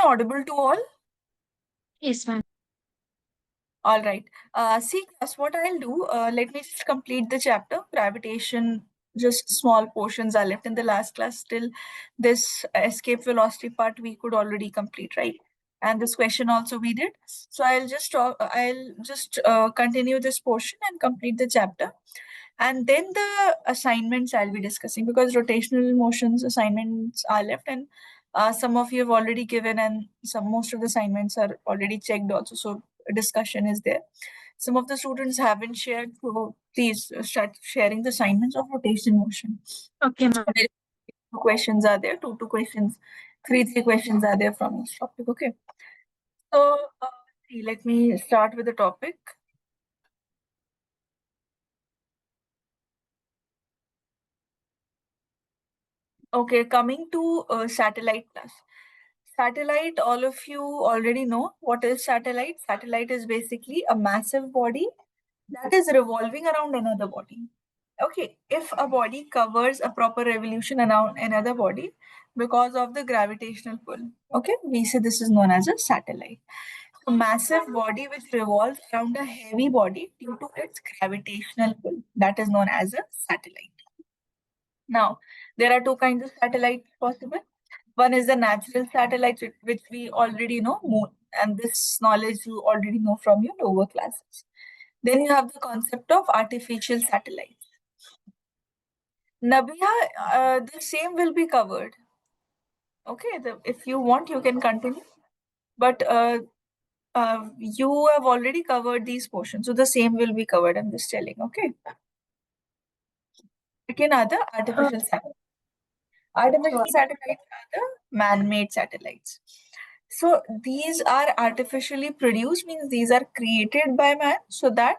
audible to all? Yes, ma'am. All right. See, class, what I'll do, let me just complete the chapter. Gravitation, just small portions are left in the last class. Still, this escape velocity part we could already complete, right? And this question also we did. So I'll just continue this portion and complete the chapter. And then the assignments I'll be discussing, because rotational motions assignments are left, and some of you have already given, and most of the assignments are already checked also. So discussion is there. Some of the students haven't shared, so please start sharing the assignments of rotation motion. Okay, ma'am. Two questions are there, two questions, three questions are there from this topic. Okay. So let me start with the topic. Okay, coming to satellite class. Satellite, all of you already know what is satellite. Satellite is basically a massive body that is revolving around another body. Okay, if a body covers a proper revolution around another body because of the gravitational pull, okay, we say this is known as a satellite. A massive body which revolves around a heavy body due to its gravitational pull, that is known as a satellite. Now, there are two kinds of satellites possible. One is the natural satellite, which we already know, moon, and this knowledge you already know from your lower classes. Then you have the concept of artificial satellites. Nabia, the same will be covered. Okay, if you want, you can continue. But you have already covered these portions, so the same will be covered. I'm just telling. Okay. Second are the artificial satellites. Artificial satellites are the man-made satellites. So these are artificially produced, means these are created by man, so that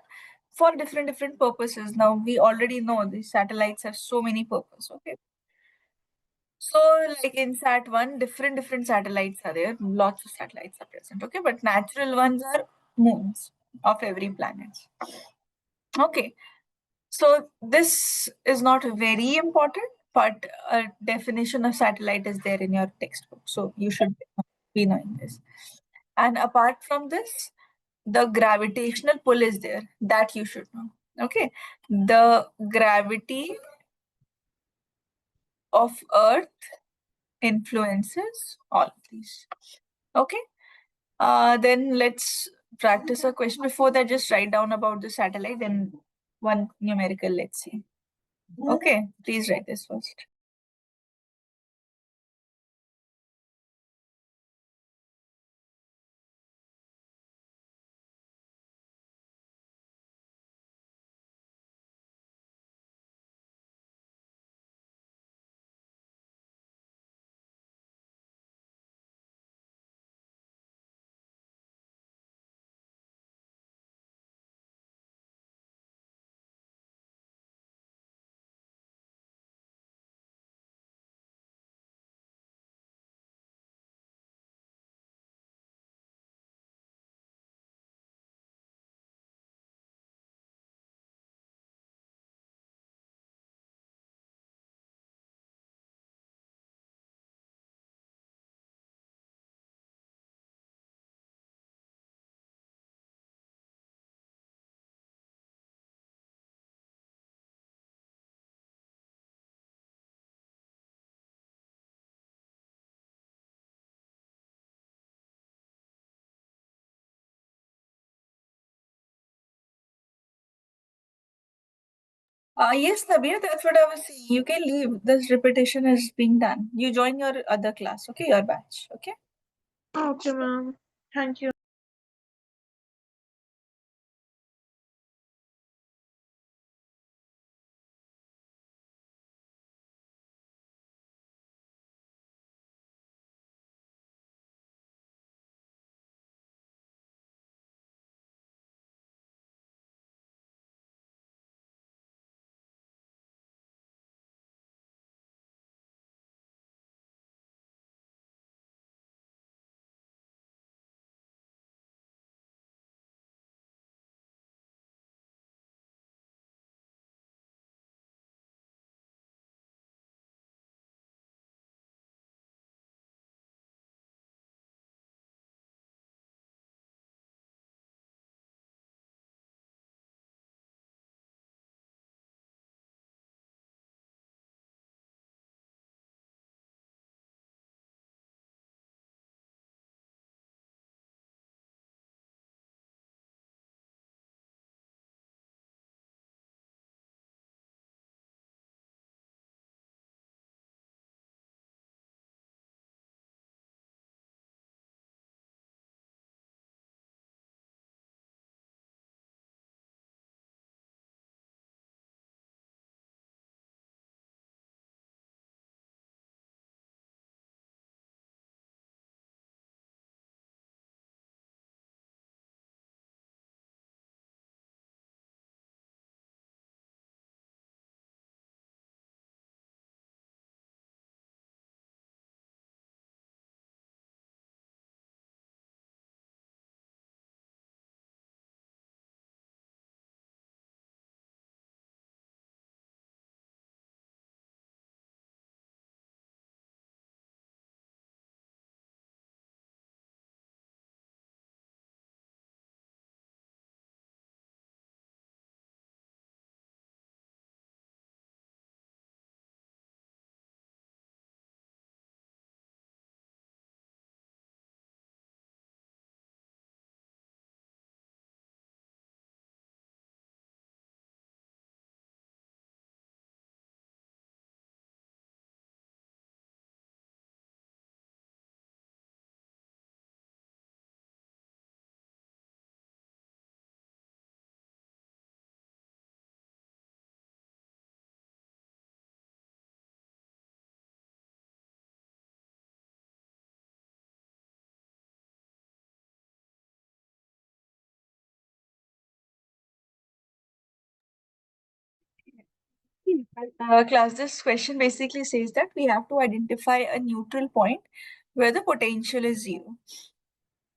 for different purposes. Now we already know these satellites have so many purposes. Okay. So like in Sat 1, different satellites are there. Lots of satellites are present. Okay, but natural ones are moons of every planet. Okay. So this is not very important, but a definition of satellite is there in your textbook. So you should be knowing this. And apart from this, the gravitational pull is there. That you should know. Okay. The gravity of Earth influences all of these. Okay. Then let's practice a question. Before that, just write down about the satellite and one numerical, let's see. Okay, please write this first. Yes, Nabir, that's what I was saying. You can leave. This repetition is being done. You join your other class, okay? Your batch, okay? Okay, ma'am. Thank you. Class, this question basically says that we have to identify a neutral point where the potential is zero.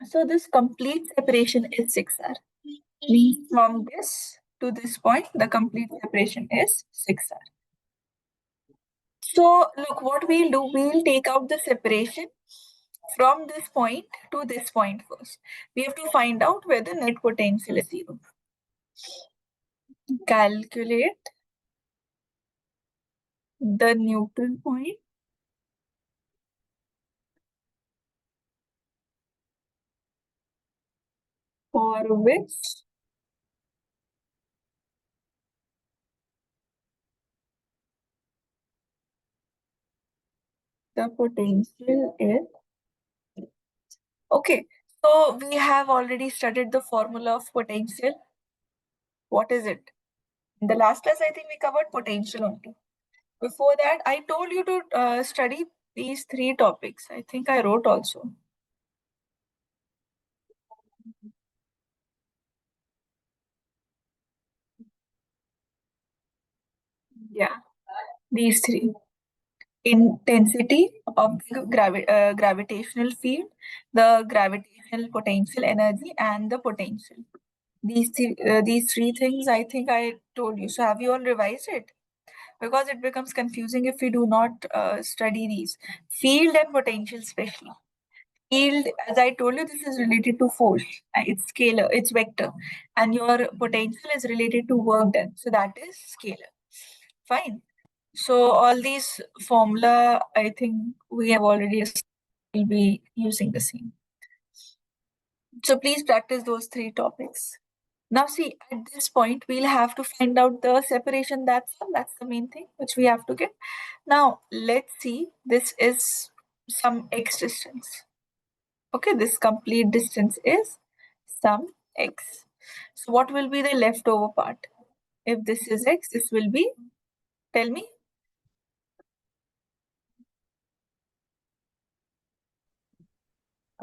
So this complete separation is 6R. Means from this to this point, the complete separation is 6R. So look, what we'll do, we'll take out the separation from this point to this point first. We have to find out where the net potential is zero. Calculate the neutral point for which the potential is. Okay, so we have already studied the formula of potential. What is it? In the last class, I think we covered potential only. Before that, I told you to study these three topics. I think I wrote also. Yeah, these three. Intensity of the gravitational field, the gravitational potential energy, and the potential. These three things I think I told you. So have you all revised it? Because it becomes confusing if we do not study these. Field and potential especially. Field, as I told you, this is related to force. It's scalar, it's vector. And your potential is related to work done. So that is scalar. Fine. So all these formula, I think we have already will be using the same. So please practice those three topics. Now see, at this point, we'll have to find out the separation. That's the main thing which we have to get. Now let's see, this is some x distance. Okay, this complete distance is some x. So what will be the leftover part? If this is x, this will be, tell me,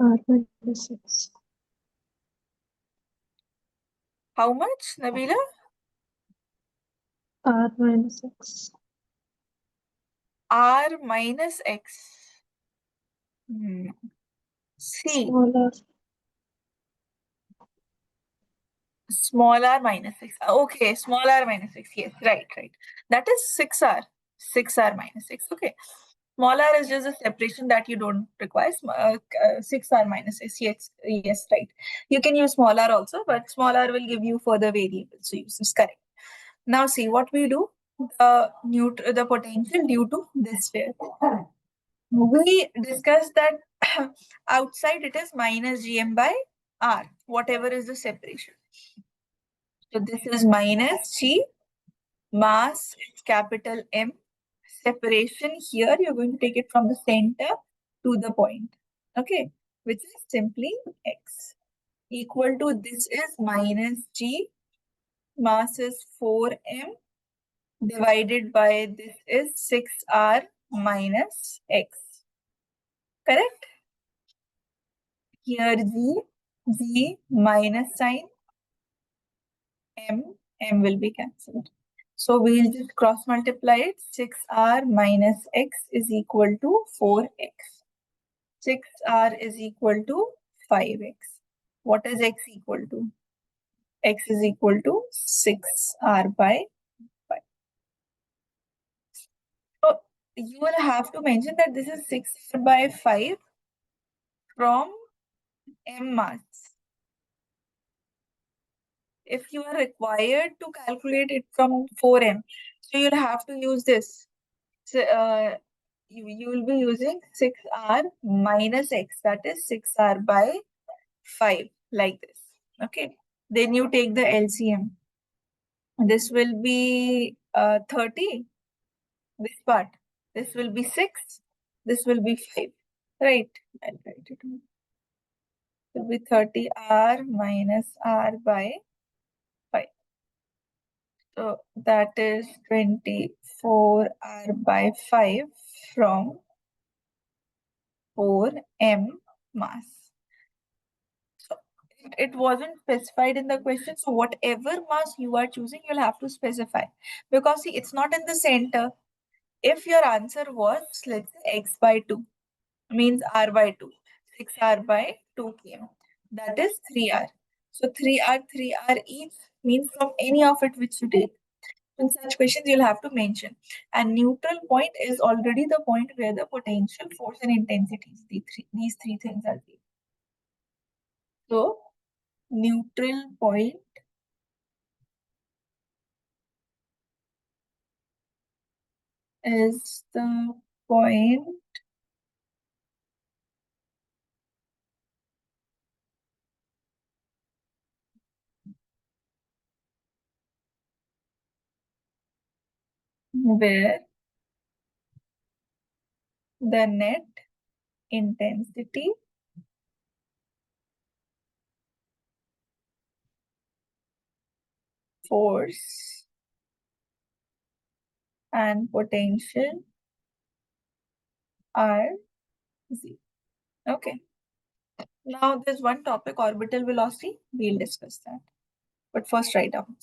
R-6. how much, Nabila? R-6. R minus x. See, Smaller. small r minus 6. Okay, small r minus 6. Yes, right. That is 6r. 6r minus 6. Okay. Small r is just a separation that you don't require. 6r minus 6. Yes, right. You can use small r also, but small r will give you further variables. So use this correct. Now see what we do. The potential due to this sphere. We discussed that outside it is minus gm by r, whatever is the separation. So this is minus g, mass is capital M. Separation here, you're going to take it from the center to the point. Okay, which is simply x. Equal to this is minus g, mass is 4m, divided by this is 6r minus x. Correct? Here g minus sign, m will be cancelled. So we'll just cross multiply it. 6r minus x is equal to 4x. 6r is equal to 5x. What is x equal to? X is equal to 6r by 5. So you will have to mention that this is 6r by 5 from m mass. If you are required to calculate it from 4m, so you'll have to use this. So, you will be using 6r minus x, that is 6r by 5, like this. Okay. Then you take the LCM. This will be 30, this part. This will be 6, this will be 5. Right. I'll write it. It will be 30r minus r by 5. So that is 24r by 5 from 4m mass. So it wasn't specified in the question. So whatever mass you are choosing, you'll have to specify. Because see, it's not in the center. If your answer was, let's say, x by 2, means r by 2, 6r by 2 km. That is 3r. So 3r, 3r each means from any of it which you take. In such questions, you'll have to mention. And neutral point is already the point where the potential, force, and intensities, these three things are there. So neutral point is the point where the net intensity, force, and potential are zero. Okay. Now there's one topic, orbital velocity. We'll discuss that. But first, write down.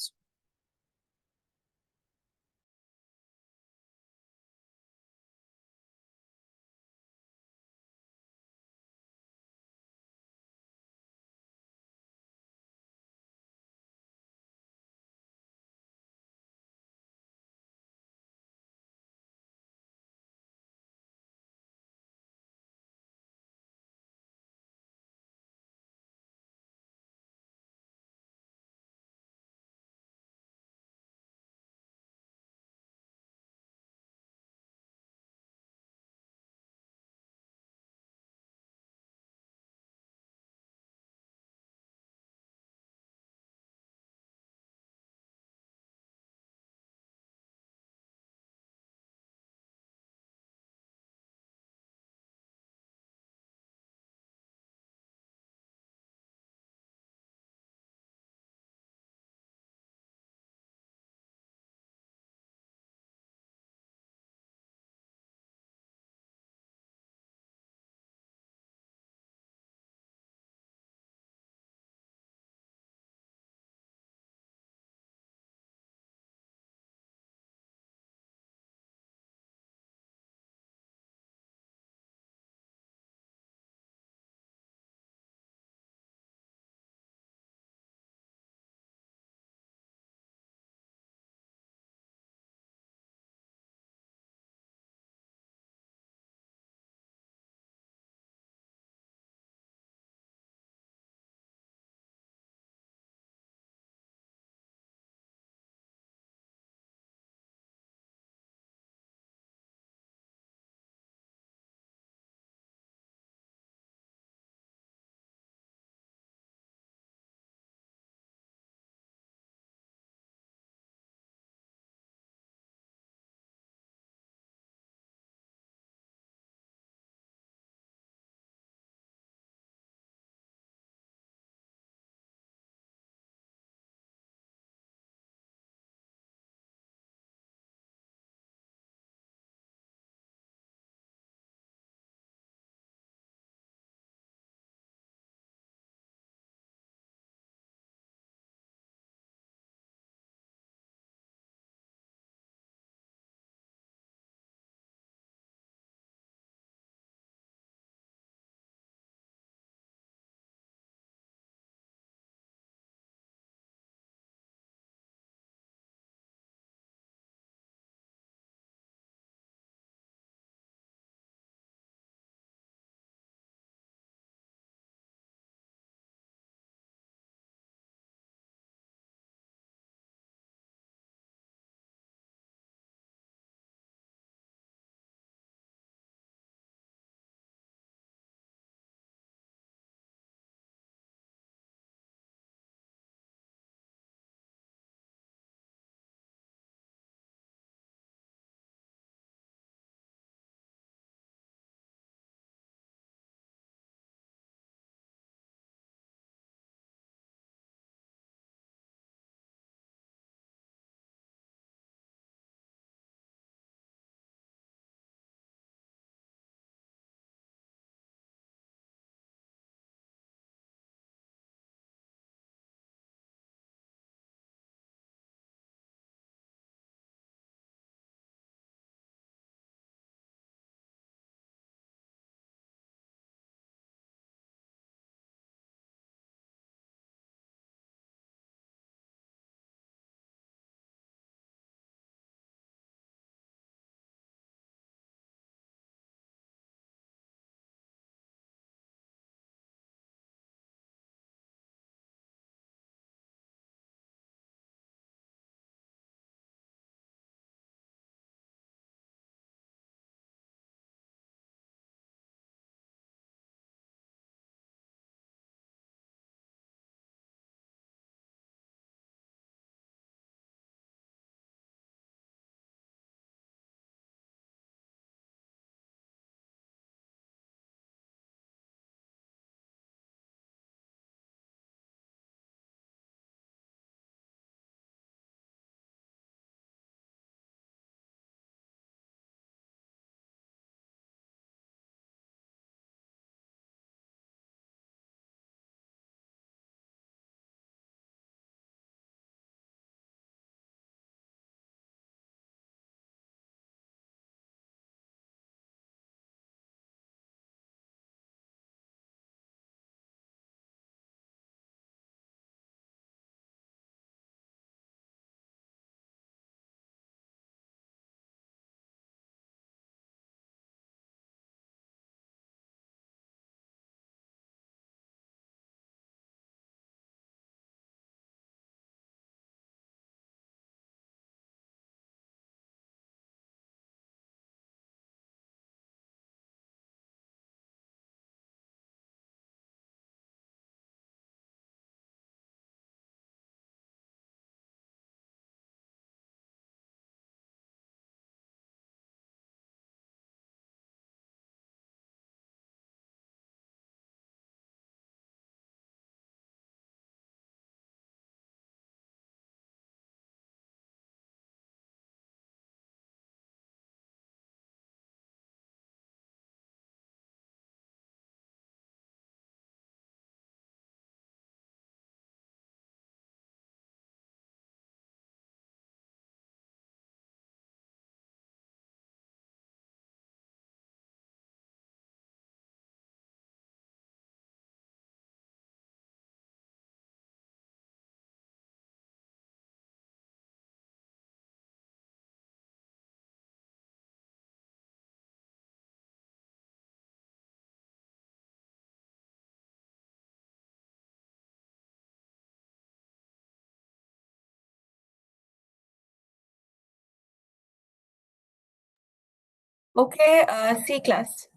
Okay, C class.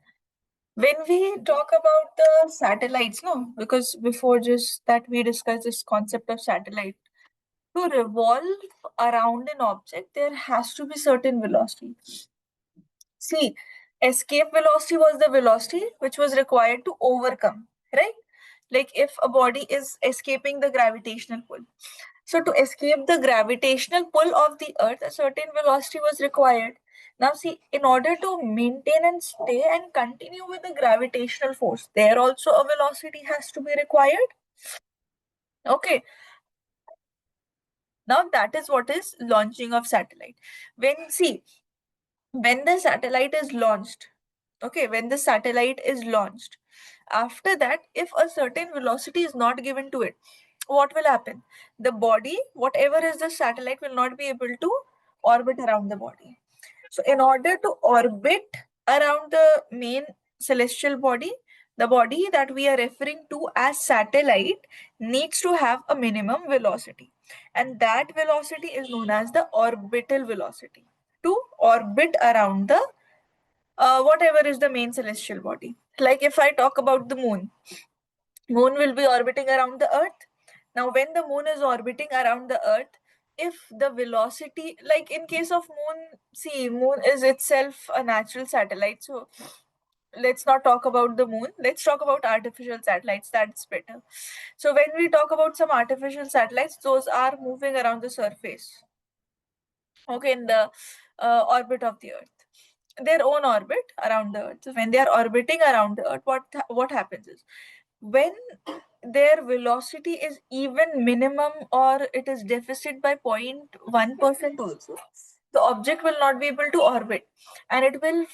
When we talk about the satellites, no, because before just that we discussed this concept of satellite. To revolve around an object, there has to be certain velocity. See, escape velocity was the velocity which was required to overcome, right? Like if a body is escaping the gravitational pull. So to escape the gravitational pull of the earth, a certain velocity was required. Now see, in order to maintain and stay and continue with the gravitational force, there also a velocity has to be required. Okay, now that is what is launching of satellite. When the satellite is launched, okay, when the satellite is launched, after that, if a certain velocity is not given to it, what will happen? The body, whatever is the satellite, will not be able to orbit around the body. So in order to orbit around the main celestial body, the body that we are referring to as satellite needs to have a minimum velocity, and that velocity is known as the orbital velocity to orbit around the whatever is the main celestial body. Like if I talk about the moon will be orbiting around the earth. Now when the moon is orbiting around the earth, if the velocity, like in case of moon, see, moon is itself a natural satellite, so let's not talk about the moon, let's talk about artificial satellites, that's better. So when we talk about some artificial satellites, those are moving around the surface, okay, in the orbit of the earth, their own orbit around the earth. So when they are orbiting around the earth, what happens is, when their velocity is even minimum or it is deficit by 0.1% also, the object will not be able to orbit, and it will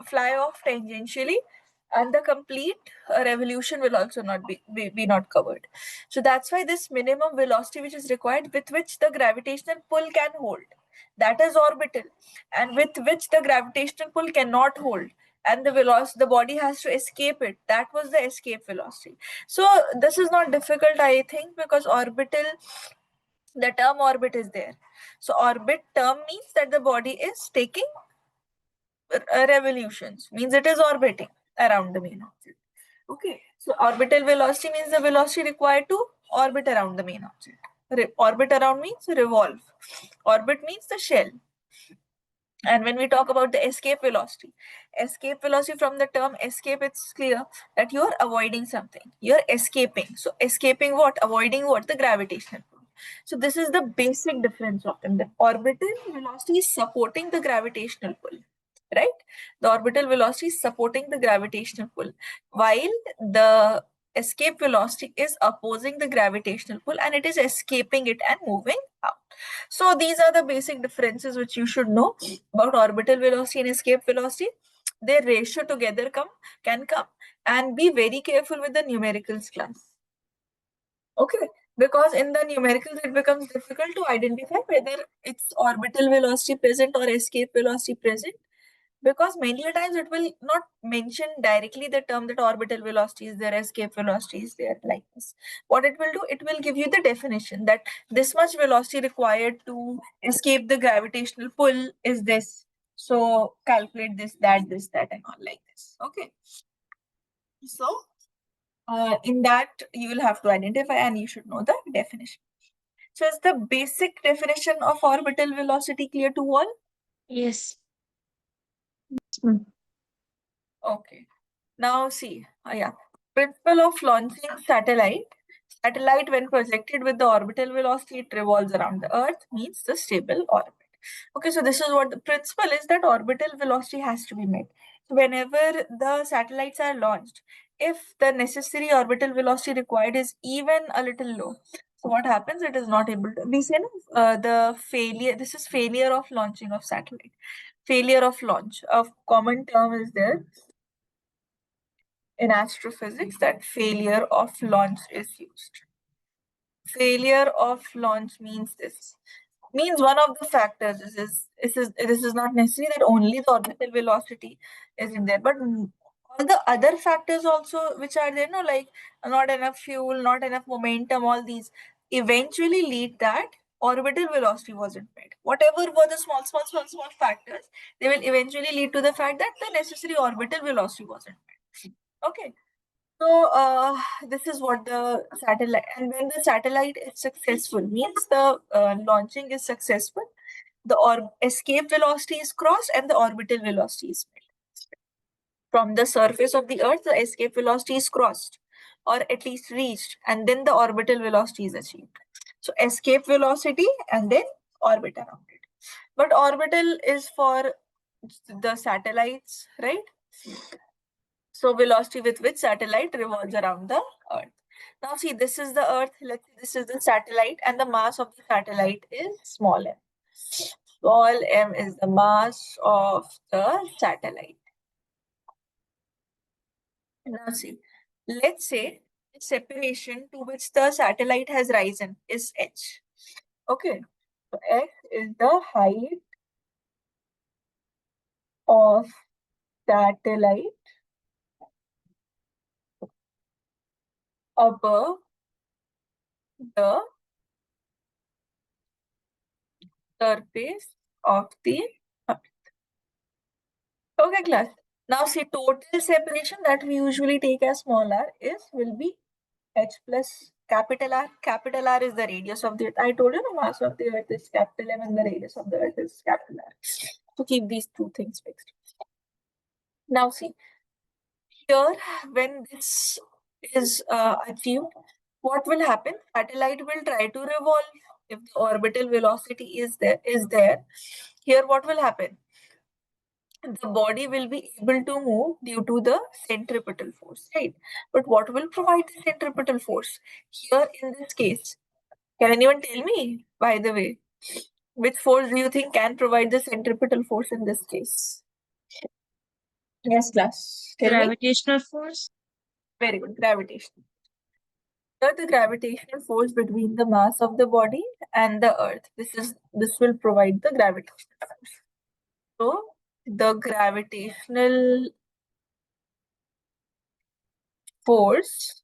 fly off tangentially, and the complete revolution will also not be not covered. So that's why this minimum velocity which is required, with which the gravitational pull can hold, that is orbital, and with which the gravitational pull cannot hold, and the body has to escape it, that was the escape velocity. So this is not difficult, I think, because orbital, the term orbit is there. So orbit term means that the body is taking revolutions, means it is orbiting around the main object. Okay, so orbital velocity means the velocity required to orbit around the main object. Orbit around means revolve. Orbit means the shell. And when we talk about the escape velocity, from the term escape, it's clear that you're avoiding something. You're escaping. So escaping what? Avoiding what? The gravitational pull. So this is the basic difference of them. The orbital velocity is supporting the gravitational pull, right? The orbital velocity is supporting the gravitational pull, while the escape velocity is opposing the gravitational pull, and it is escaping it and moving out. So these are the basic differences which you should know about orbital velocity and escape velocity. Their ratio together can come, and be very careful with the numericals class. Okay, because in the numericals it becomes difficult to identify whether it's orbital velocity present or escape velocity present, because many a times it will not mention directly the term that orbital velocity is there, escape velocity is there, like this. What it will do, it will give you the definition that this much velocity required to escape the gravitational pull is this, so calculate this that and all, like this. Okay, so in that you will have to identify and you should know the definition. So is the basic definition of orbital velocity clear to all? Yes. Mm. Okay. Now see, yeah, principle of launching satellite. Satellite, when projected with the orbital velocity, it revolves around the Earth, means the stable orbit. Okay, so this is what the principle is, that orbital velocity has to be met. So whenever the satellites are launched, if the necessary orbital velocity required is even a little low, so what happens? It is not able to. We say no, the failure. This is failure of launching of satellite. Failure of launch. A common term is there in astrophysics that failure of launch is used. Failure of launch means this. Means one of the factors this is not necessary that only the orbital velocity is in there, but all the other factors also which are there, no, like not enough fuel, not enough momentum, all these eventually lead that orbital velocity wasn't met. Whatever were the small factors, they will eventually lead to the fact that the necessary orbital velocity wasn't met. Okay. So this is what the satellite, and when the satellite is successful, means the launching is successful, the escape velocity is crossed and the orbital velocity is met. From the surface of the Earth, the escape velocity is crossed or at least reached, and then the orbital velocity is achieved. So escape velocity and then orbit around it. But orbital is for the satellites, right? So velocity with which satellite revolves around the Earth. Now see, this is the Earth, let's say this is the satellite, and the mass of the satellite is small m. Small m is the mass of the satellite. Now see, let's say the separation to which the satellite has risen is h. Okay, so h is the height of satellite above the surface of the Earth. Okay, class. Now see, total separation that we usually take as small r is will be h plus capital R. Capital R is the radius of the Earth. I told you the mass of the Earth is capital M and the radius of the Earth is capital R. So keep these two things fixed. Now see, here when this is achieved, what will happen? Satellite will try to revolve. If the orbital velocity is there, here what will happen? The body will be able to move due to the centripetal force, right? But what will provide the centripetal force? Here in this case, can anyone tell me, by the way, which force do you think can provide the centripetal force in this case? Yes, class. Tell me. Gravitational force. Very good. Gravitation. Here the gravitational force between the mass of the body and the earth. This will provide the gravitational force. So the gravitational force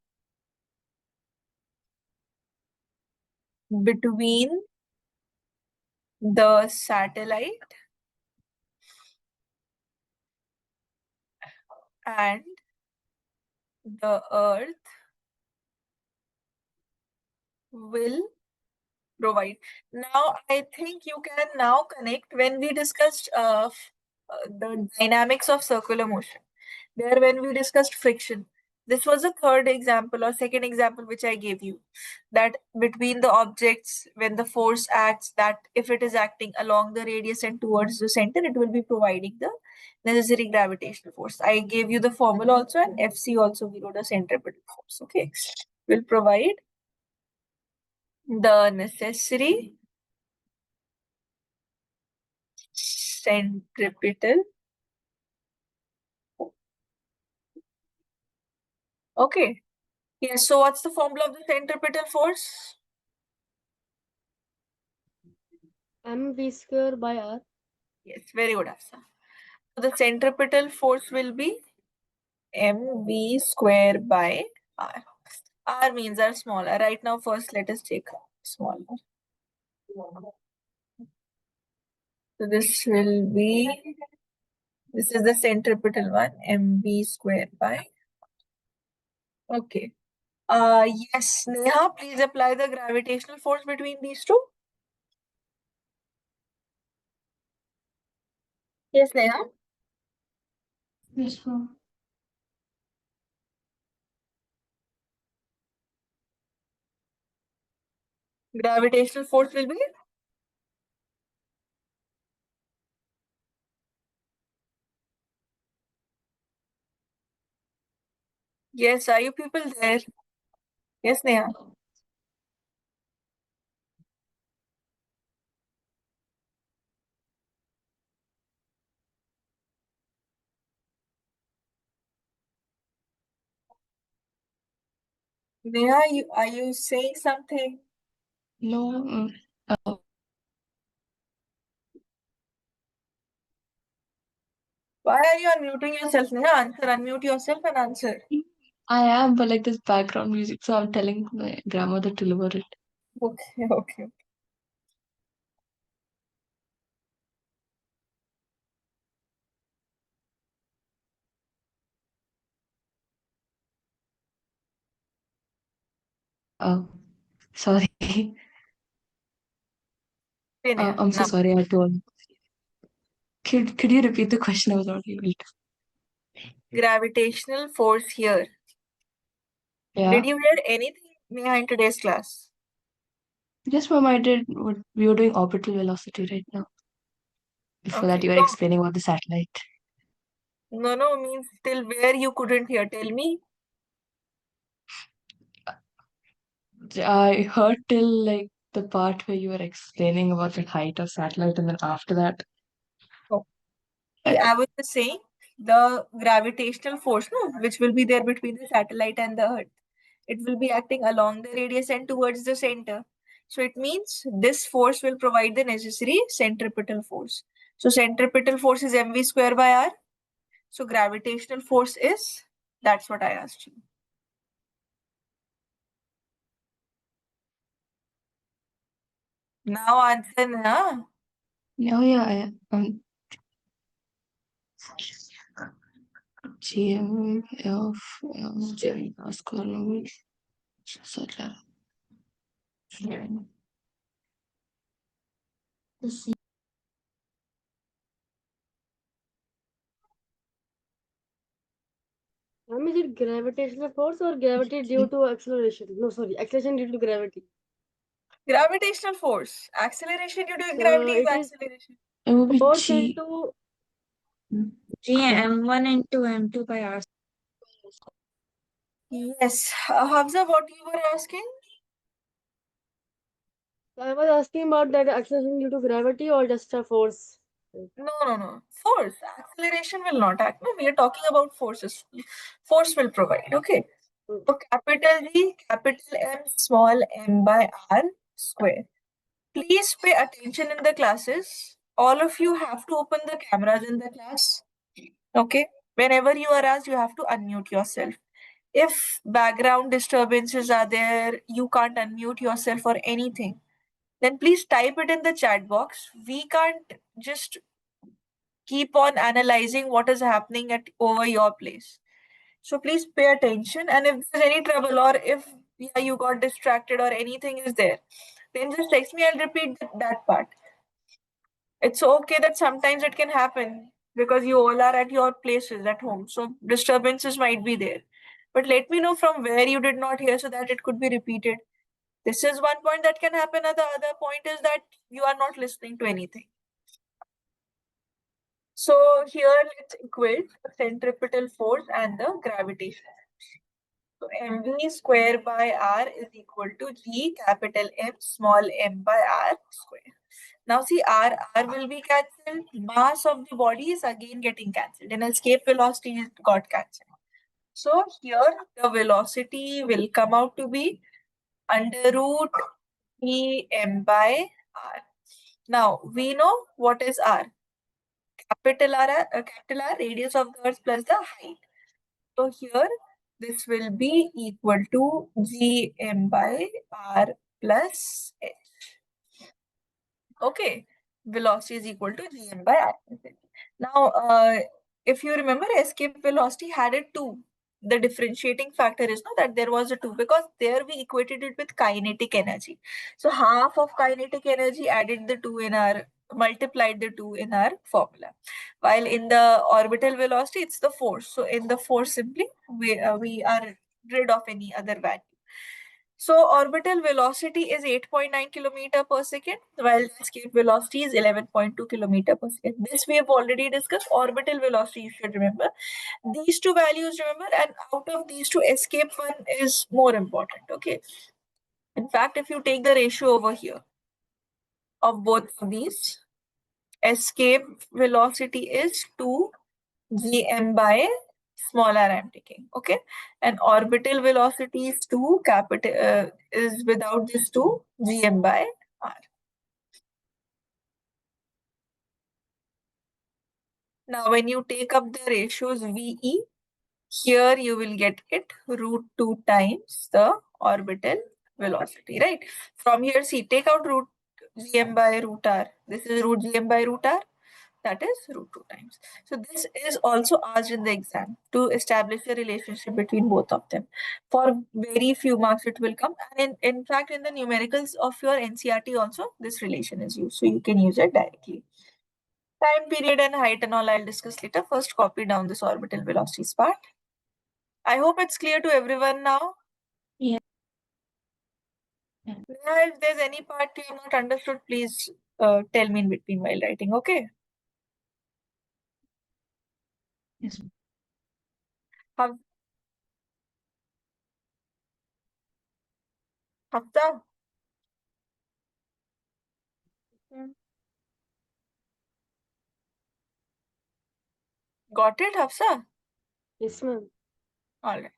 between the satellite and the earth will provide. Now, I think you can now connect when we discussed the dynamics of circular motion. There, when we discussed friction, this was a third example or second example which I gave you. That between the objects, when the force acts, that if it is acting along the radius and towards the center, it will be providing the necessary gravitational force. I gave you the formula also, and FC also below the centripetal force. Okay, will provide the necessary centripetal. Okay. Yes. So what's the formula of the centripetal force? mv square by r. Yes. Very good, Afsa. So the centripetal force will be mv square by r. R means are smaller. Right now, first let us take smaller. So this is the centripetal one, mv square by. Okay. Yes, Neha, please apply the gravitational force between these two. Yes, Neha. Yes, ma'am. Gravitational force will be. Yes, are you people there? Yes, Neha. Neha, are you saying something? No, Why are you unmuting yourself, Neha? Answer, unmute yourself and answer. I am, but like this background music, so I'm telling my grandmother to lower it. Okay, okay. Oh, sorry. I'm so Now, sorry. I don't. Could you repeat the question? I was not able to. gravitational force here. Did Yeah. you hear anything behind today's class? Just ma'am, I did. We were doing orbital velocity right now. Before that, Okay. you were No, explaining about the satellite. no, means till where you couldn't hear. Tell me. I heard till like the part where you were explaining about the height of satellite, and then after that, Oh. See, I, I was just saying the gravitational force, no, which will be there between the satellite and the Earth. It will be acting along the radius and towards the center. So it means this force will provide the necessary centripetal force. So centripetal force is mv square by r. So gravitational force is, that's what I asked you. Now answer na. oh yeah, GM of GM square Jasola. Is it gravitational force or gravity due to acceleration? No, sorry, acceleration due to gravity. Gravitational force. Acceleration due to So gravity is it is acceleration. It will be force G. into G M1 into M2 by R. Yes. Hamza, what you were asking? I was asking about that acceleration due to gravity or just a force. No. Force. Acceleration will not act. No, we are talking about forces. Force will provide. Okay. So capital G, capital M, small m by r square. Please pay attention in the classes. All of you have to open the cameras in the class. Okay. Whenever you are asked, you have to unmute yourself. If background disturbances are there, you can't unmute yourself or anything, then please type it in the chat box. We can't just keep on analyzing what is happening at over your place. So please pay attention. And if there's any trouble or if you got distracted or anything is there, then just text me. I'll repeat that part. It's okay that sometimes it can happen because you all are at your places at home. So disturbances might be there. But let me know from where you did not hear so that it could be repeated. This is one point that can happen, and the other point is that you are not listening to anything. So here let's equate the centripetal force and the gravitational force. So mv square by r is equal to g capital M small m by r square. Now see r will be cancelled. Mass of the body is again getting cancelled and escape velocity got cancelled. So here the velocity will come out to be under root e m by r. Now we know what is r. Capital R, radius of the earth plus the height. So here this will be equal to gm by r plus h. Okay, velocity is equal to gm by r. Now, if you remember, escape velocity had a 2. The differentiating factor is no that there was a 2 because there we equated it with kinetic energy. So half of kinetic energy added the 2 in our multiplied the 2 in our formula. While in the orbital velocity, it's the force. So in the force, simply we are rid of any other value. So orbital velocity is 8.9 kilometer per second, while the escape velocity is 11.2 kilometer per second. This we have already discussed. Orbital velocity, you should remember. These two values, remember, and out of these two, escape one is more important. Okay. In fact, if you take the ratio over here of both of these, escape velocity is 2 gm by small r I'm taking, okay, and orbital velocity is 2 capital is without this 2 gm by r. Now when you take up the ratios ve, here you will get it root 2 times the orbital velocity, right? From here, see, take out root gm by root r. This is root gm by root r. that is root 2 times. So this is also asked in the exam to establish a relationship between both of them. For very few marks it will come, and in fact in the numericals of your NCRT also this relation is used, so you can use it directly. Time period and height and all I'll discuss later. First copy down this orbital velocities part. I hope it's clear to everyone now. Yeah. Neha, if there's any part you have not understood, please tell me in between while writing, okay? Yes. Haf- Hafsa, got it, Hafsa? Yes, ma'am. All right.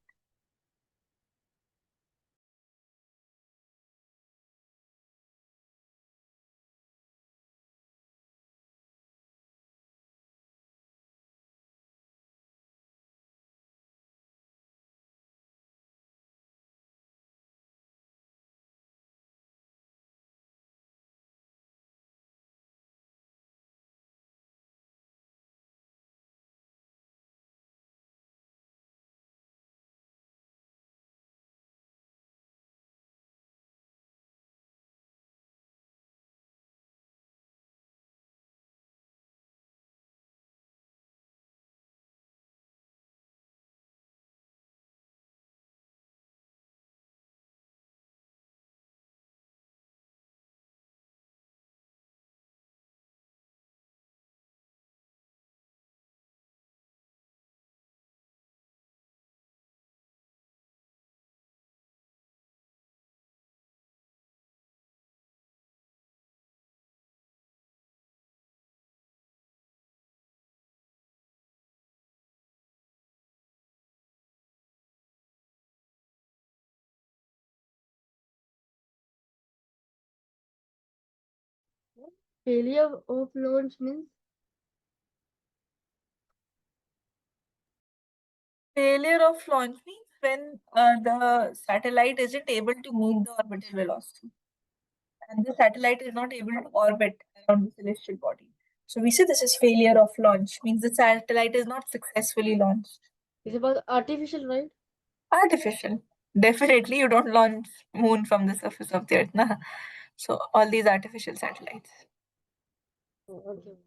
Failure of launch means Failure of launch means when the satellite isn't able to meet the orbital velocity and the satellite is not able to orbit around the celestial body. So we say this is failure of launch, means the satellite is not successfully launched. it's about artificial, right? Artificial. Definitely, you don't launch moon from the surface of the earth. Nah. So all these artificial satellites. Oh, okay.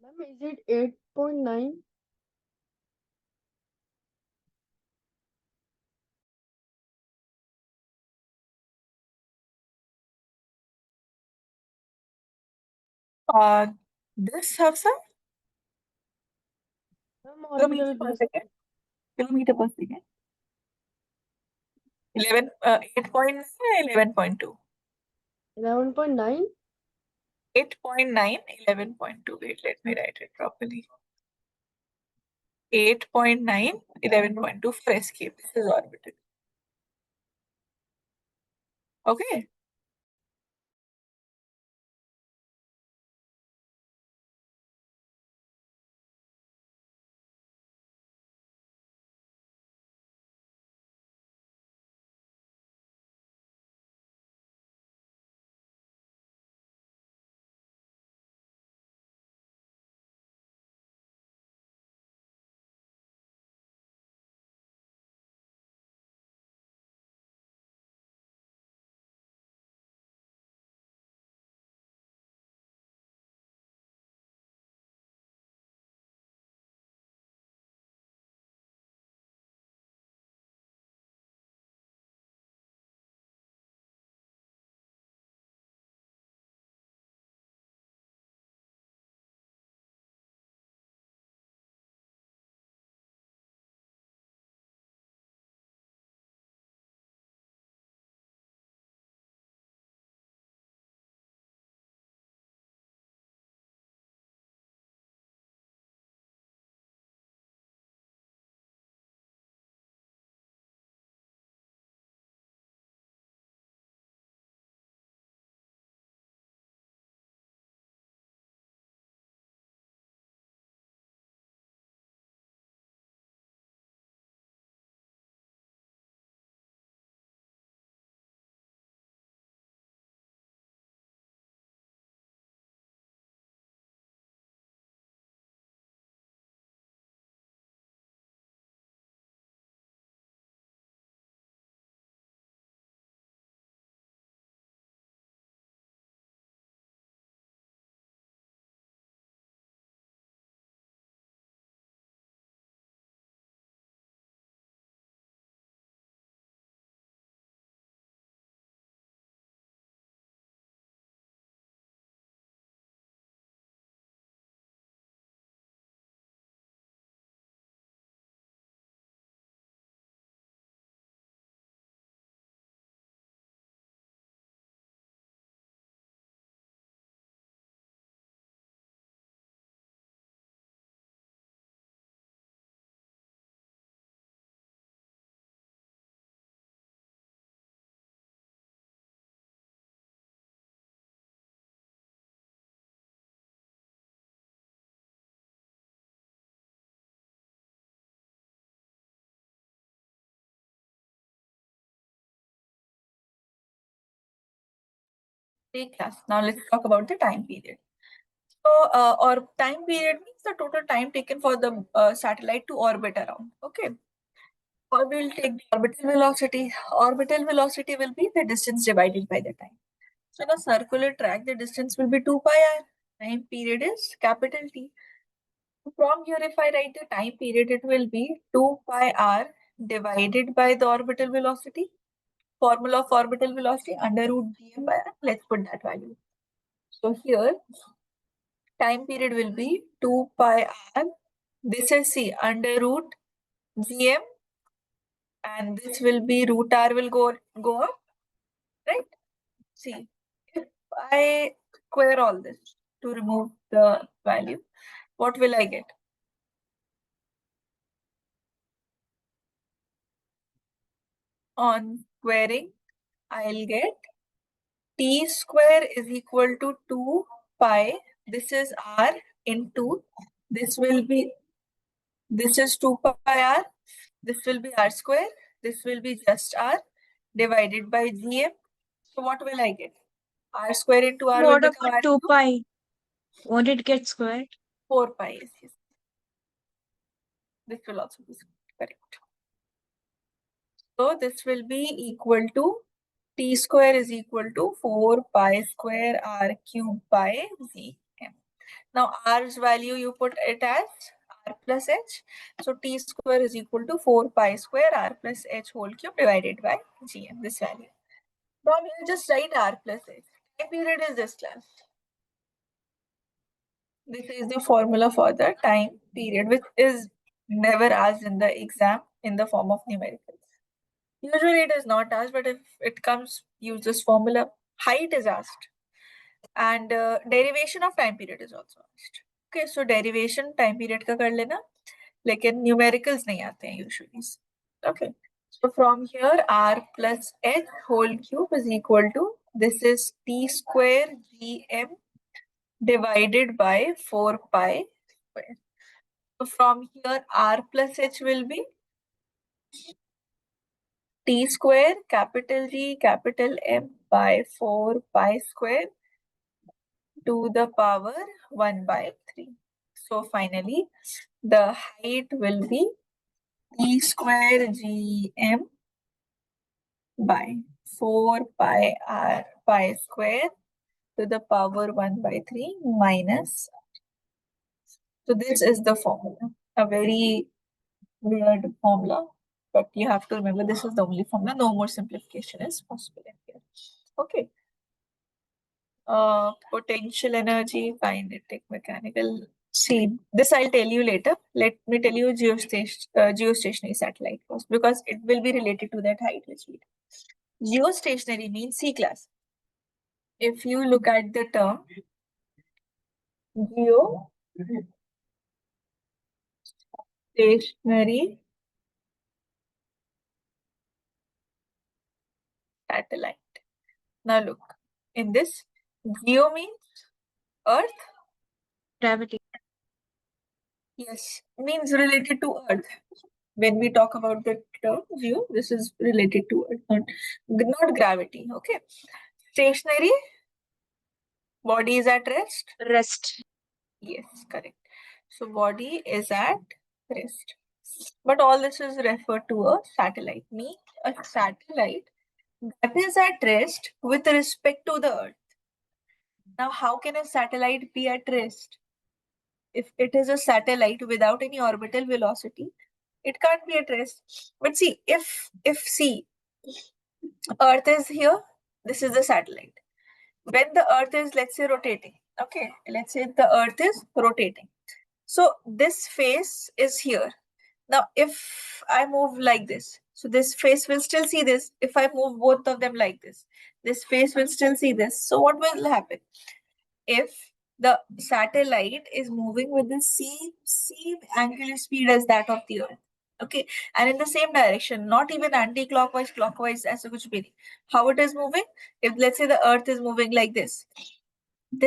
Ma'am, is it 8.9? Uh, this Hafsa, Ma'am, kilometer orbital per velocity. second. Kilometer per second. 8.9, 11.2. 11.9? 8.9, 11.2. Wait, let me write it properly. 8.9, 11.2 for escape. This is orbital. Okay. Take class. Now let's talk about the time period. So, or time period means the total time taken for the satellite to orbit around. Okay. Or we'll take the orbital velocity. Orbital velocity will be the distance divided by the time. So, in a circular track, the distance will be 2 pi r. Time period is capital T. From here, if I write the time period, it will be 2 pi r divided by the orbital velocity. Formula of orbital velocity under root dm by r. Let's put that value. So here, time period will be 2 pi r. This is C under root gm, and this will be root r will go up, right? See, if I square all this to remove the value, what will I get? On squaring, I'll get t square is equal to 2 pi. This is r into, this will be, this is 2 pi r. This will be r square. This will be just r divided by gm. So what will I get? R square into r will What become about r 2 cube. pi? Won't it get squared? 4 pi is yes. This will also be correct. So this will be equal to t square is equal to 4 pi square r cube by gm. Now r's value you put it as r plus h. So t square is equal to 4 pi square r plus h whole cube divided by gm, this value. From here just write r plus h. Time period is this class. This is the formula for the time period, which is never asked in the exam in the form of numericals. Usually it is not asked, but if it comes, use this formula. Height is asked. And derivation of time period is also asked. Okay, so derivation time period का कर लेना, लेकिन numericals नहीं आते हैं usually. Okay, so from here r plus h whole cube is equal to, this is t square gm divided by 4 pi square. So from here r plus h will be t square capital G capital M by 4 pi square to the power 1 by 3. So finally, the height will be t square gm by 4 pi r pi square to the power 1 by 3 minus. So this is the formula, a very weird formula, but you have to remember this is the only formula. No more simplification is possible in here. Okay. Potential energy, kinetic, mechanical. See, this I'll tell you later. Let me tell you geostationary satellite first, because it will be related to that height which we do. Geostationary means C class. If you look at the term geostationary satellite. Now look, in this, geo means Earth. Gravity. Yes, means related to Earth. When we talk about the term geo, this is related to Earth, not gravity. Okay. Stationary, body is at rest. Rest. Yes, correct. So body is at rest. But all this is referred to a satellite. Means a satellite that is at rest with respect to the Earth. Now, how can a satellite be at rest? If it is a satellite without any orbital velocity, it can't be at rest. But see, if see, Earth is here, this is the satellite. When the Earth is, let's say, rotating, okay, let's say the Earth is rotating. So this face is here. Now, if I move like this, so this face will still see this. If I move both of them like this face will still see this. So what will happen? If the satellite is moving with the same angular speed as that of the Earth, okay, and in the same direction, not even anti-clockwise, clockwise, as a kuch bhi nahi. How it is moving? If let's say the Earth is moving like this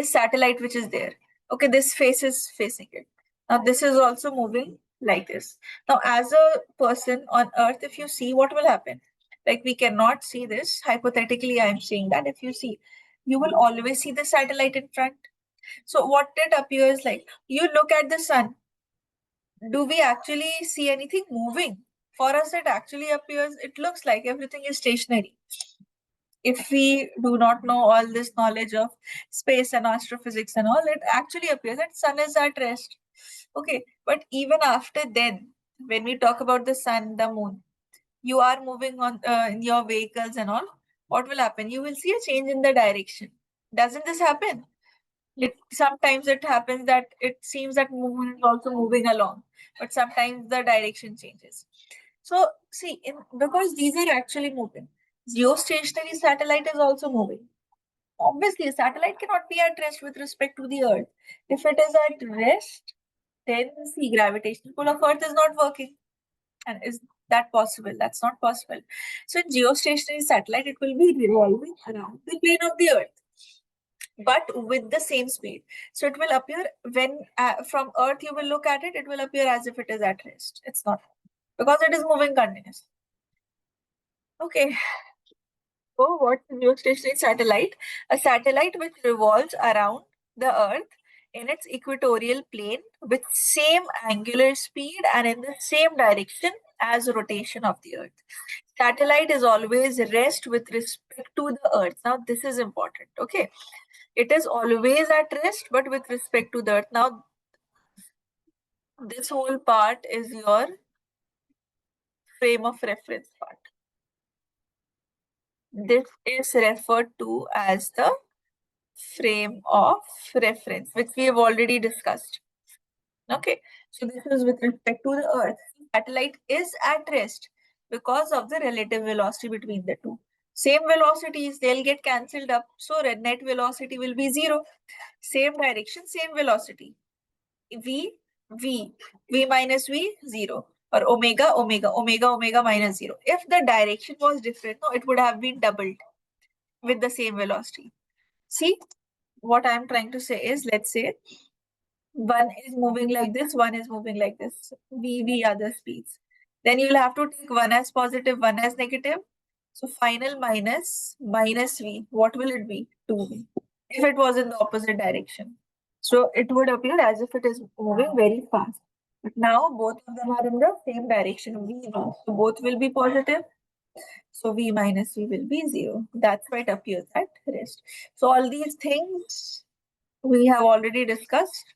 satellite which is there, okay, this face is facing it. Now this is also moving like this. Now as a person on Earth, if you see, what will happen? Like we cannot see this. Hypothetically, I am saying that if you see, you will always see the satellite in front. So what it appears like, you look at the sun. Do we actually see anything moving? For us, it actually appears, it looks like everything is stationary. If we do not know all this knowledge of space and astrophysics and all, it actually appears that sun is at rest. Okay, but even after then, when we talk about the sun, the moon, you are moving on in your vehicles and all, what will happen? You will see a change in the direction. Doesn't this happen? Sometimes it happens that it seems that moon is also moving along, but sometimes the direction changes. So see, because these are actually moving, geostationary satellite is also moving. Obviously, a satellite cannot be at rest with respect to the Earth. If it is at rest, then the gravitational pull of Earth is not working. And is that possible? That's not possible. So in geostationary satellite, it will be revolving around the plane of the Earth, but with the same speed. So it will appear when from Earth you will look at it, it will appear as if it is at rest. It's not, because it is moving continuously. Okay. So what is geostationary satellite? A satellite which revolves around the Earth in its equatorial plane with same angular speed and in the same direction as rotation of the Earth. Satellite is always rest with respect to the Earth. Now, this is important, okay? It is always at rest, but with respect to the Earth. Now, this whole part is your frame of reference part. This is referred to as the frame of reference, which we have already discussed. Okay, so this is with respect to the Earth. Satellite is at rest because of the relative velocity between the two. Same velocities, they'll get cancelled up. So net velocity will be 0. Same direction, same velocity. V, V, V minus V, 0. Or omega, omega, omega, omega minus 0. If the direction was different, no, it would have been doubled with the same velocity. See, what I'm trying to say is, let's say one is moving like this, one is moving like this. V are the speeds. Then you will have to take one as positive, one as negative. So final minus V. What will it be? 2V. If it was in the opposite direction. So it would appear as if it is moving very fast. But now both of them are in the same direction, V. So both will be positive. So V minus V will be 0. That's why it appears at rest. So all these things we have already discussed.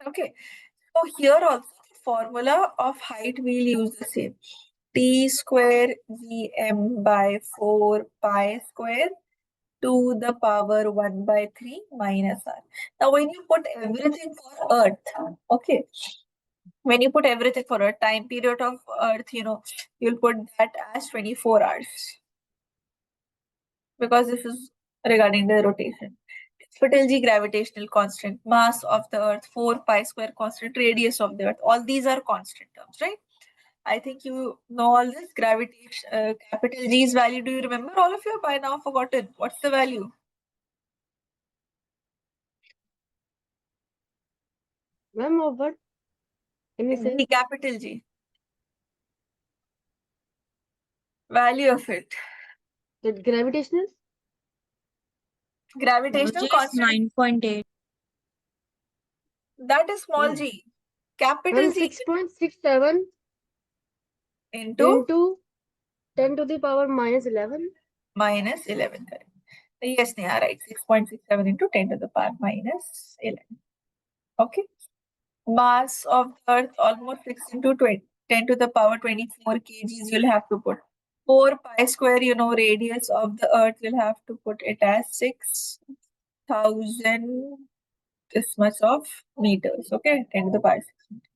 Okay, so here also the formula of height we'll use the same. T square Gm by 4 pi square to the power 1 by 3 minus r. Now when you put everything for Earth, okay, when you put everything for a time period of Earth, you'll put that as 24 hours. Because this is regarding the rotation. Capital G gravitational constant, mass of the Earth, 4 pi square constant, radius of the Earth. All these are constant terms, right? I think you know all this. Gravitation, capital G's value, do you remember all of you? By now forgotten. What's the value? Ma'am, of what? Can you say? G, capital G. Value of it. The gravitational? Gravitational G is constant. 9.8. That is small Ma'am, g. Capital G 6.67 into into 10 to the power minus 11. minus 11. Correct. Yes, Neha, right. 6.67 into 10 to the power minus 11. Okay. Mass of the Earth almost 6 into 20, 10 to the power 24 kgs you'll have to put. 4 pi square, radius of the Earth, you'll have to put it as 6,000 this much of meters. Okay, 10 to the power 6 meters.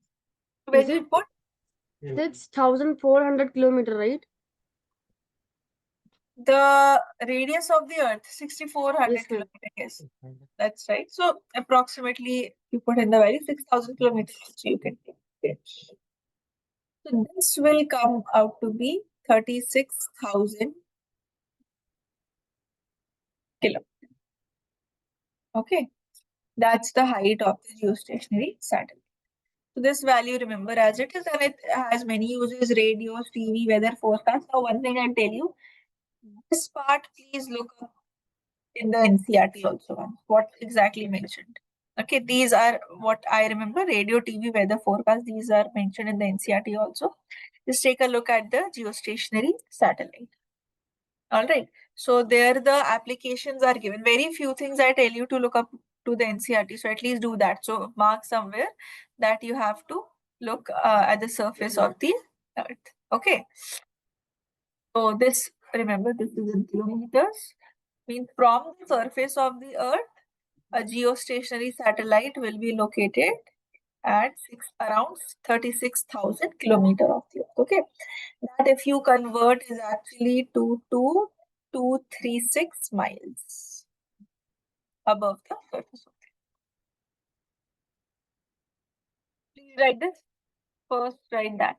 When Is you it put 6,400 kilometer, right? the radius of the Earth, 6,400 Yes, ma'am. kilometers, yes, that's right. So approximately you put in the value 6,000 kilometers, so you can take it. So this will come out to be 36,000 kilometers. Okay, that's the height of the geostationary satellite. So this value, remember as it is, and it has many uses: radio, TV, weather forecast. Now, one thing I'll tell you, this part, please look up in the NCRT also. What exactly mentioned? Okay, these are what I remember: radio, TV, weather forecast. These are mentioned in the NCRT also. Just take a look at the geostationary satellite. All right. So there the applications are given. Very few things I tell you to look up to the NCRT. So at least do that. So mark somewhere that you have to look at the surface of the Earth. Okay. So this, remember, this is in kilometers. Means from the surface of the Earth, a geostationary satellite will be located at around 36,000 kilometers of the Earth. Okay. That if you convert is actually 2,236 miles above the surface of the Earth. Please write this. First, write that.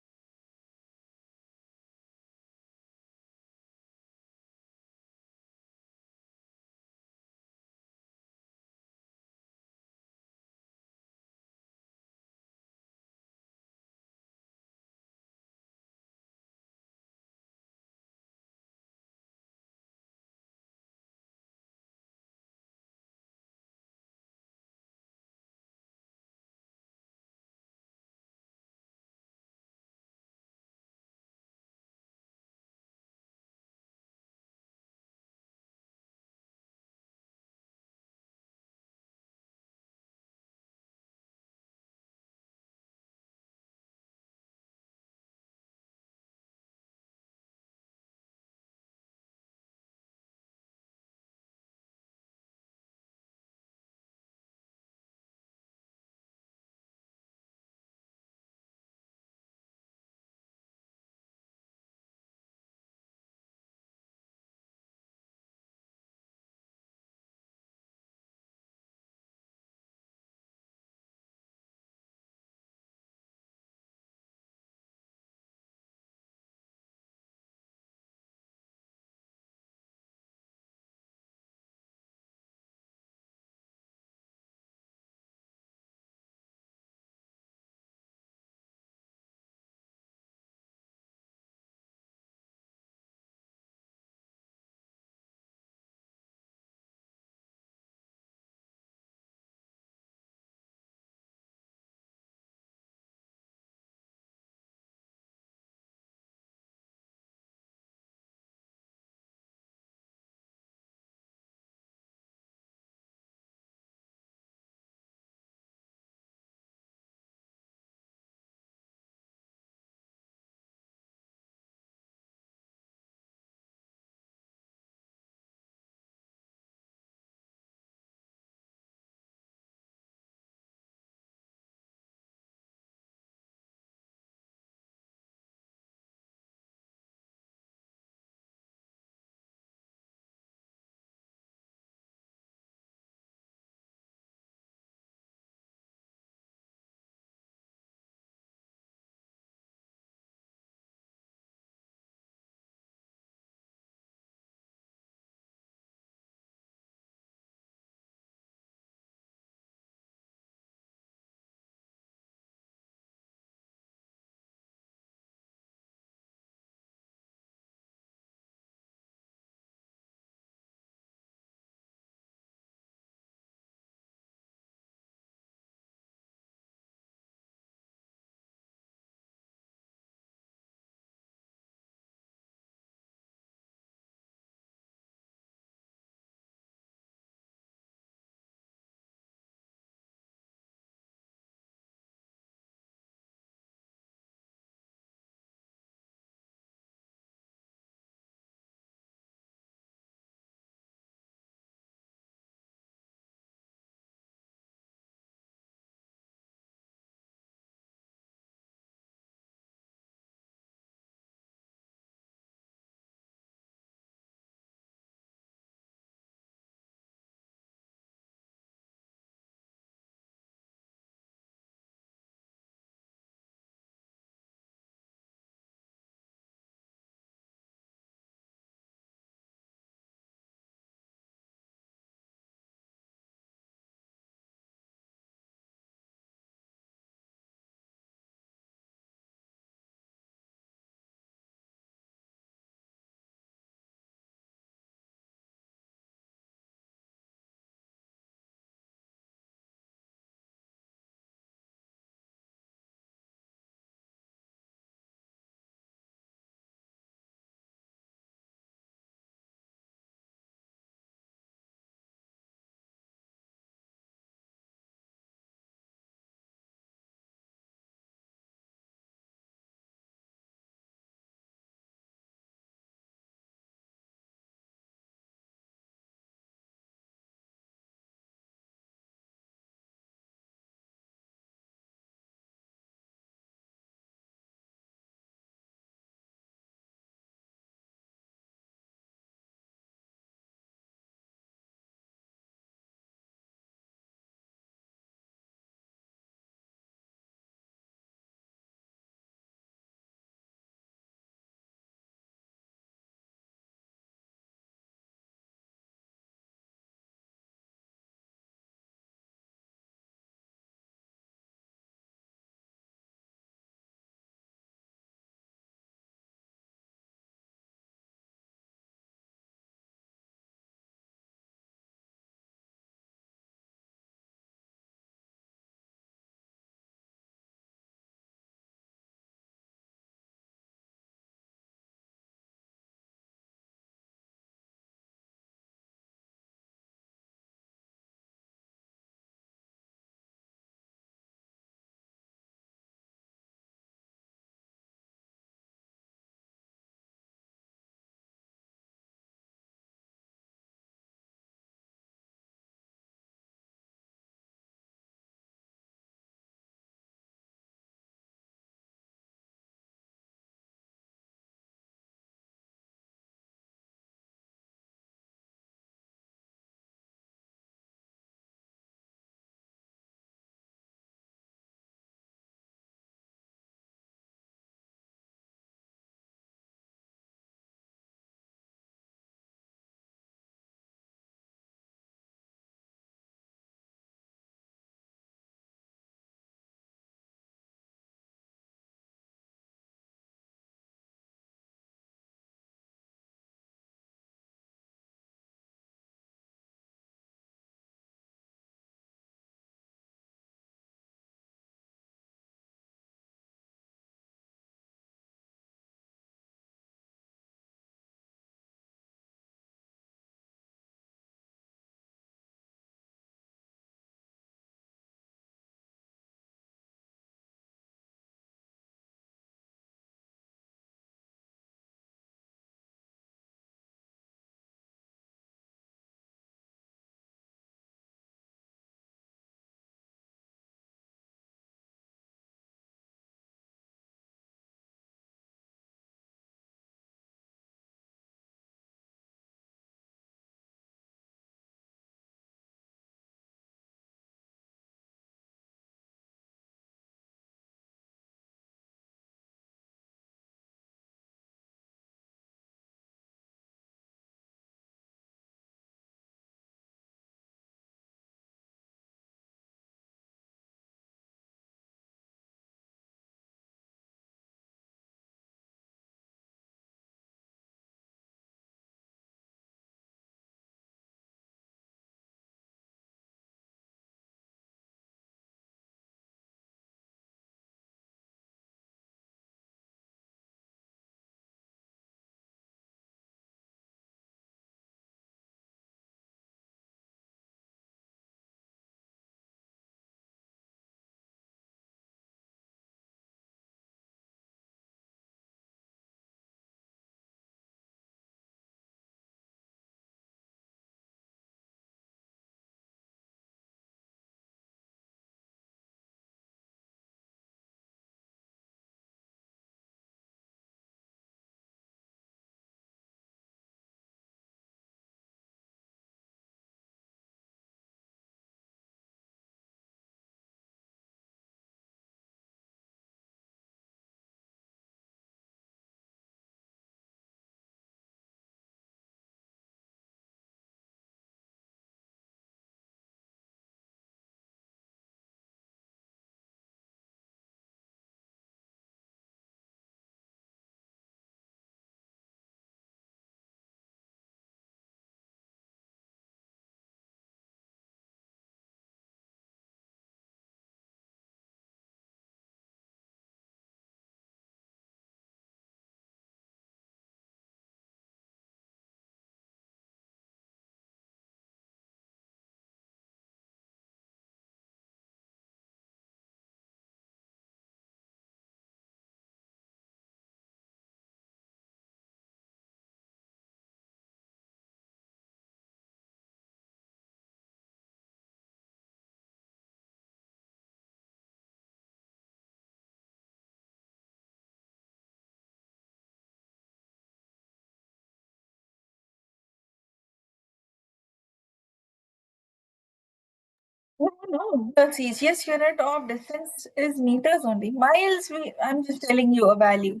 No, the CGS unit of distance is meters only. Miles, I'm just telling you a value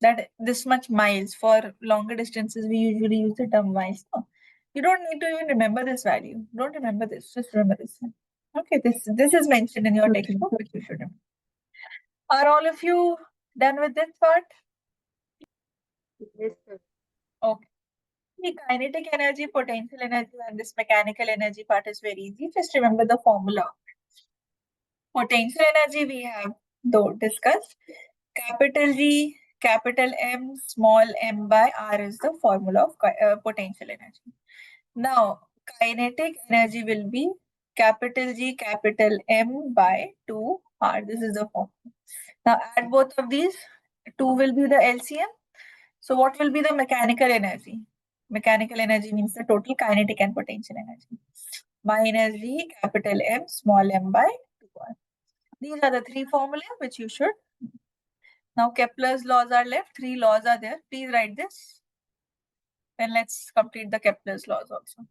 that this much miles. For longer distances, we usually use the term miles. No, you don't need to even remember this value. Don't remember this. Just remember this one. Okay, this is mentioned in your Okay. textbook, which you should remember. Are all of you done with this part? Yes, sir. Okay. The kinetic energy, potential energy, and this mechanical energy part is very easy. Just remember the formula. Potential energy we have though discussed. Capital G, capital M, small m by R is the formula of potential energy. Now, kinetic energy will be capital G, capital M by 2R. This is the formula. Now, add both of these. 2 will be the LCM. So, what will be the mechanical energy? Mechanical energy means the total kinetic and potential energy. Minus G, capital M, small m by 2R. These are the three formulae which you should. Now Kepler's laws are left. 3 laws are there. Please write this. Then let's complete the Kepler's laws also.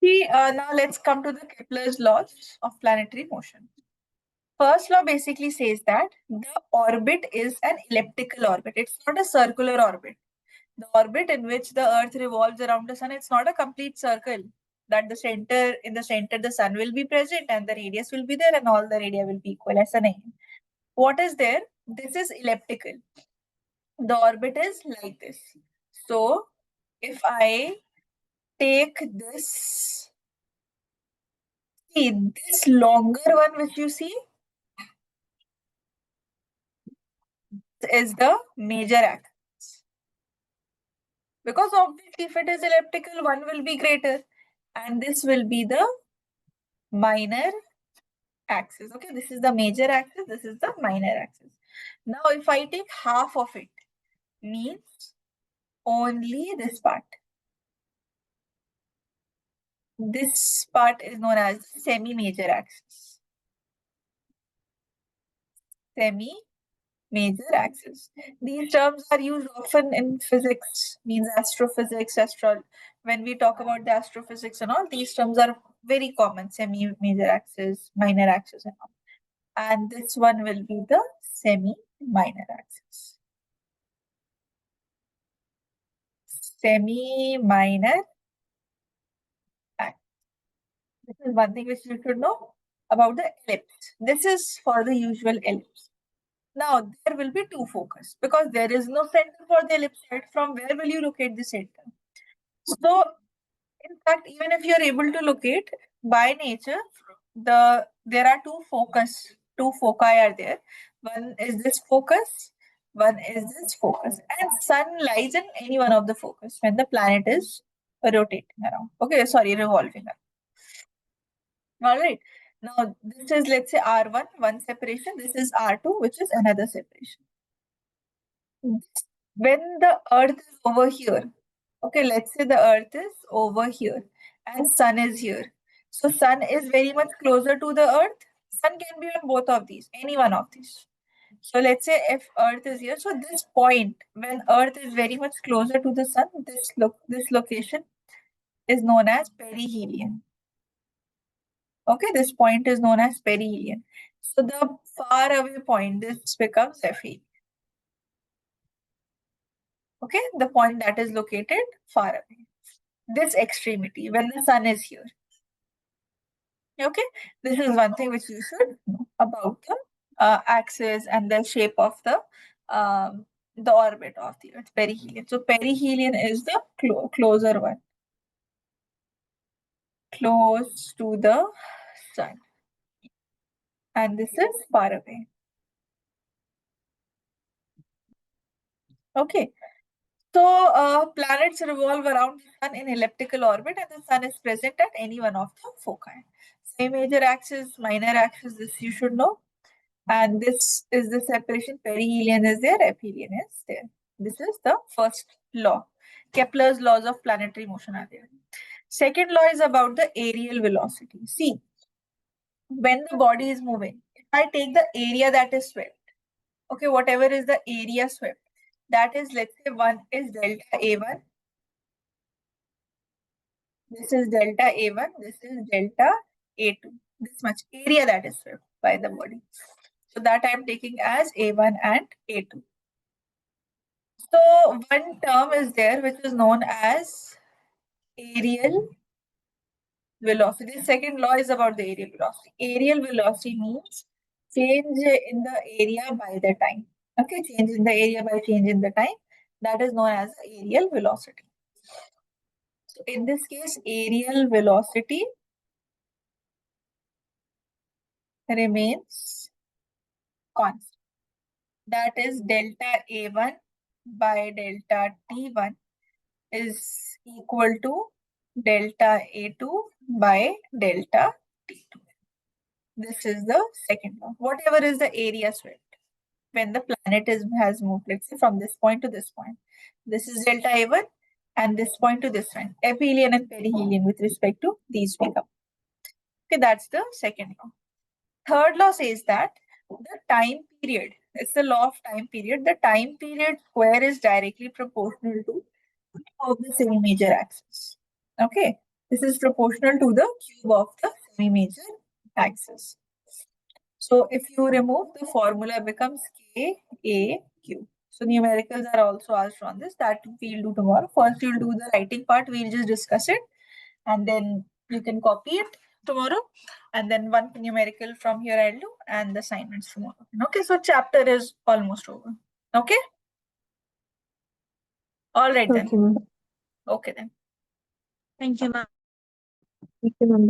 See, now let's come to the Kepler's laws of planetary motion. First law basically says that the orbit is an elliptical orbit. It's not a circular orbit. The orbit in which the Earth revolves around the sun, it's not a complete circle. that in the center the sun will be present and the radius will be there and all the radii will be equal. ऐसा नहीं है. What is there? This is elliptical. The orbit is like this. So if I take this, see this longer one which you see is the major axis. Because obviously if it is elliptical, one will be greater and this will be the minor axis. Okay, this is the major axis, this is the minor axis. Now if I take half of it, means only this part. This part is known as the semi-major axis. Semi-major axis. These terms are used often in physics, means astrophysics, when we talk about the astrophysics and all, these terms are very common, semi-major axis, minor axis and all. And this one will be the semi-minor axis. Semi-minor axis. This is one thing which you should know about the ellipse. This is for the usual ellipse. Now, there will be two focus because there is no center for the ellipse. From where will you locate the center? So, in fact, even if you are able to locate, by nature, there are two foci are there. One is this focus, one is this focus, and sun lies in any one of the focus when the planet is rotating around. Okay, sorry, revolving around. All right. Now, this is, let's say, R1, one separation. This is R2, which is another separation. When the Earth is over here, okay, let's say the Earth is over here and Sun is here. So, Sun is very much closer to the Earth. Sun can be on both of these, any one of these. So, let's say if Earth is here, so this point, when Earth is very much closer to the Sun, this location is known as perihelion. Okay, this point is known as perihelion. So the far away point, this becomes aphelion. Okay, the point that is located far away. This extremity, when the sun is here. Okay, this is one thing which you should know about the axis and the shape of the orbit of the Earth, perihelion. So perihelion is the closer one, close to the sun, and this is far away. Okay, so planets revolve around the sun in elliptical orbit and the sun is present at any one of the foci. Same major axis, minor axis, this you should know. And this is the separation, perihelion is there, aphelion is there. This is the first law. Kepler's laws of planetary motion are there. Second law is about the aerial velocity. See, when the body is moving, if I take the area that is swept, okay, whatever is the area swept, that is, let's say, one is delta A1. This is delta A1. This is delta A2. This much area that is swept by the body. So that I am taking as A1 and A2. So one term is there which is known as aerial velocity. The second law is about the aerial velocity. Aerial velocity means change in the area by the time. Okay, change in the area by change in the time. That is known as aerial velocity. So in this case, aerial velocity remains constant. That is delta A1 by delta T1 is equal to delta A2 by delta T2. This is the second law. Whatever is the area swept when the planet has moved, let's say from this point to this point. This is delta A1 and this point to this point. Aphelion and perihelion with respect to these become. Okay, that's the second law. Third law says that the time period, it's the law of time period, the time period square is directly proportional to of the semi-major axis. Okay, this is proportional to the cube of the semi-major axis. So if you remove, the formula becomes KAQ. So numericals are also asked on this. That we'll do tomorrow. First, you'll do the writing part. We'll just discuss it. and then you can copy it tomorrow, and then one numerical from here I'll do, and the assignments tomorrow. Okay, so chapter is almost over. Okay. All right then. Okay, ma'am. Okay then. Thank you, ma'am. Thank you, ma'am.